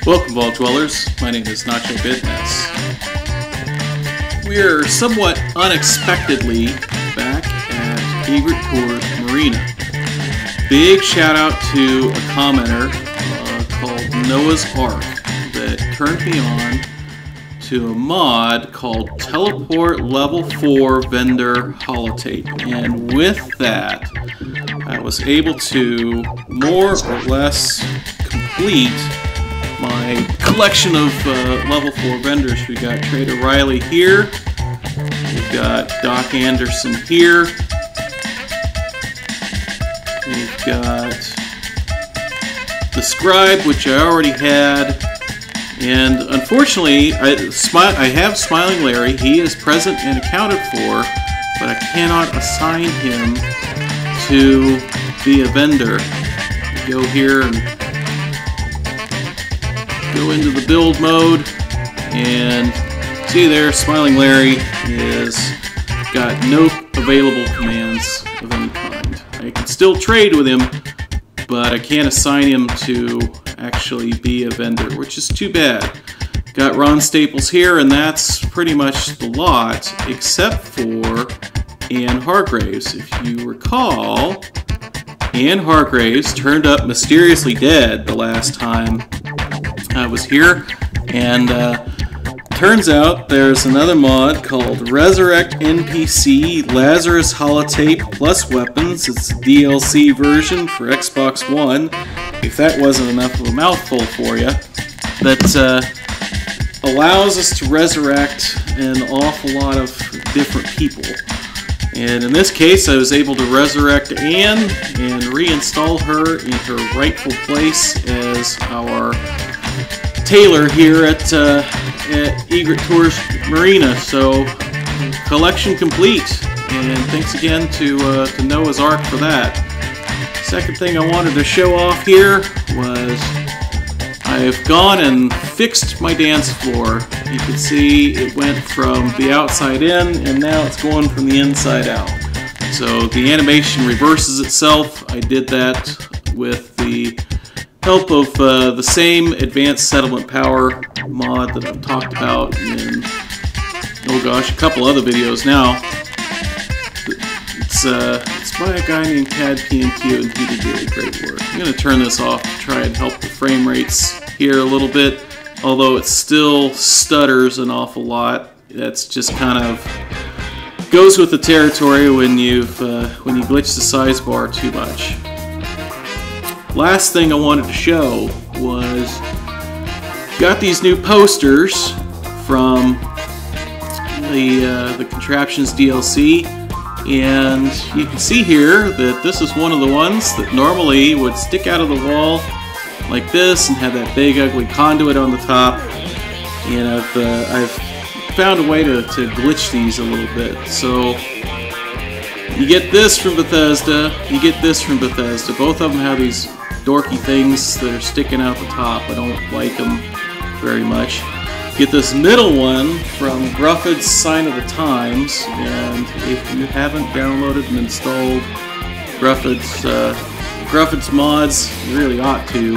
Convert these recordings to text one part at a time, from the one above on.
Welcome, Vault Dwellers. My name is Nacho Bidness. We're somewhat unexpectedly back at Egret Marina. Big shout out to a commenter called Noah's Ark that turned me on to a mod called Teleport Level 4 Vendor Holotape. And with that, I was able to more or less complete my collection of level 4 vendors. We got Trader Riley here, we've got Doc Anderson here, we've got the Scribe, which I already had, and unfortunately I have Smiling Larry. He is present and accounted for, but I cannot assign him to be a vendor. Go here and go into the build mode, and see there, Smiling Larry is got no available commands of any kind. I can still trade with him, but I can't assign him to actually be a vendor, which is too bad. Got Ron Staples here, and that's pretty much the lot, except for Ann Hargraves. If you recall, Ann Hargraves turned up mysteriously dead the last time I was here, and turns out there's another mod called Resurrect NPC Lazarus Holotape plus weapons. It's a DLC version for Xbox One, if that wasn't enough of a mouthful for you, that allows us to resurrect an awful lot of different people. And in this case, I was able to resurrect Anne and reinstall her in her rightful place as our tailor here at Egret Marina. So, collection complete, and thanks again to Noah's Ark for that. Second thing I wanted to show off here was I've gone and fixed my dance floor. You can see it went from the outside in, and now it's going from the inside out. So the animation reverses itself. I did that with the help of the same Advanced Settlement Power mod that I've talked about in, oh gosh, a couple other videos now. It's by a guy named Tad PNQ, and he did really great work. I'm going to turn this off to try and help the frame rates here a little bit, although it still stutters an awful lot. That's just kind of goes with the territory when you glitch the size bar too much. Last thing I wanted to show was got these new posters from the Contraptions DLC, and you can see here that this is one of the ones that normally would stick out of the wall like this and have that big ugly conduit on the top. And I've found a way to glitch these a little bit. So you get this from Bethesda, you get this from Bethesda. Both of them have these dorky things that are sticking out the top. I don't like them very much. Get this middle one from Gruffyd's Sign of the Times, and if you haven't downloaded and installed Gruffyd's mods, you really ought to.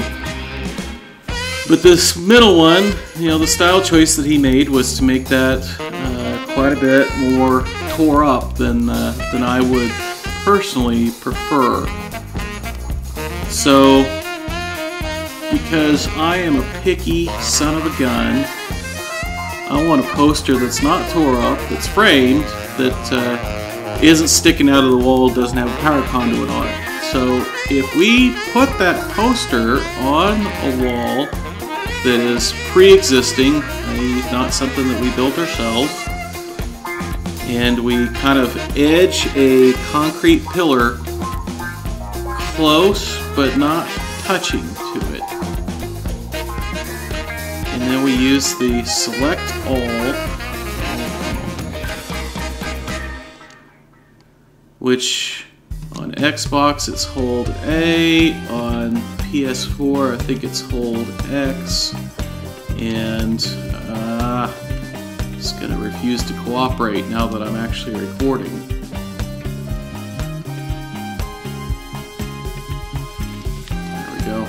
But this middle one, you know, the style choice that he made was to make that quite a bit more tore up than I would personally prefer. So, because I am a picky son of a gun, I want a poster that's not tore up, that's framed, that isn't sticking out of the wall, doesn't have a power conduit on it. So if we put that poster on a wall that is pre-existing, not something that we built ourselves, and we kind of edge a concrete pillar close but not touching to it, and then we use the select all, which on Xbox it's hold A, on PS4 I think it's hold X, and it's going to refuse to cooperate now that I'm actually recording. There we go.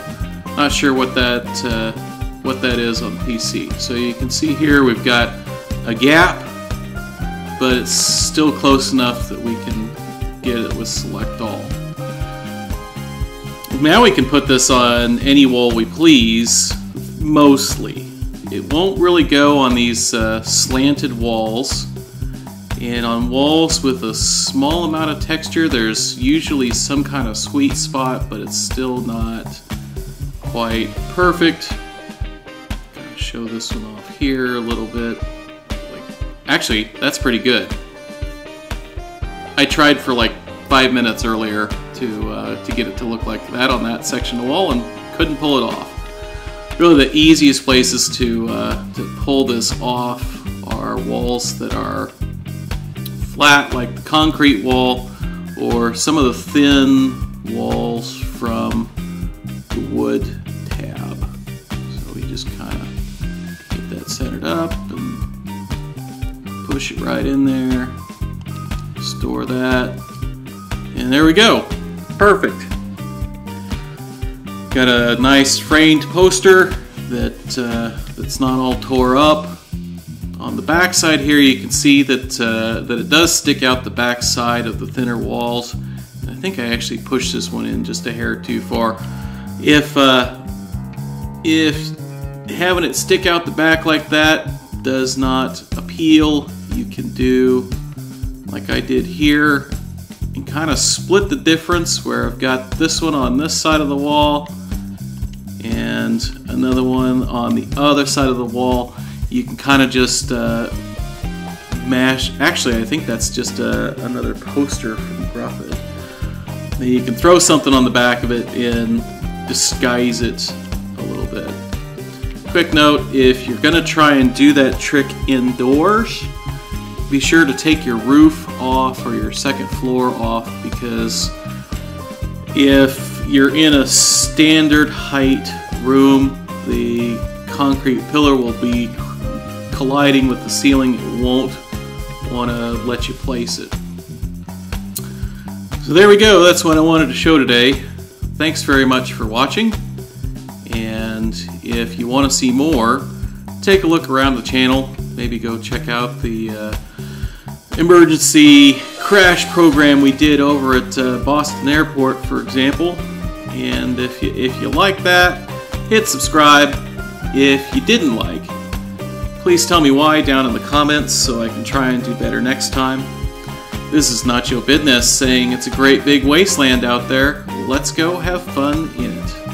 Not sure what that what that is on the PC. So you can see here we've got a gap, but it's still close enough that we can get it with select all. Now we can put this on any wall we please, mostly. It won't really go on these slanted walls, and on walls with a small amount of texture there's usually some kind of sweet spot, but it's still not quite perfect. Gotta show this one off here a little bit. Actually, that's pretty good. I tried for like 5 minutes earlier to get it to look like that on that section of the wall and couldn't pull it off. Really the easiest places to pull this off are walls that are flat, like the concrete wall, or some of the thin walls from the wood tab. So we just kind of get that centered up and push it right in there, store that, and there we go. Perfect. Got a nice framed poster that's not all tore up. On the back side here you can see that it does stick out the back side of the thinner walls. And I think I actually pushed this one in just a hair too far. If having it stick out the back like that does not appeal, you can do like I did here and kind of split the difference, where I've got this one on this side of the wall and another one on the other side of the wall. You can kind of just mash. Actually, I think that's just another poster from Gruffyd. Then you can throw something on the back of it and disguise it a little bit. Quick note, if you're going to try and do that trick indoors, be sure to take your roof off or your second floor off, because if you're in a standard height room, the concrete pillar will be colliding with the ceiling. It won't want to let you place it. So there we go. That's what I wanted to show today. Thanks very much for watching, and if you want to see more, take a look around the channel. Maybe go check out the emergency crash program we did over at Boston Airport, for example. And if you like that, hit subscribe. If you didn't like, please tell me why down in the comments so I can try and do better next time. This is Nacho Bidness saying it's a great big wasteland out there. Let's go have fun in it.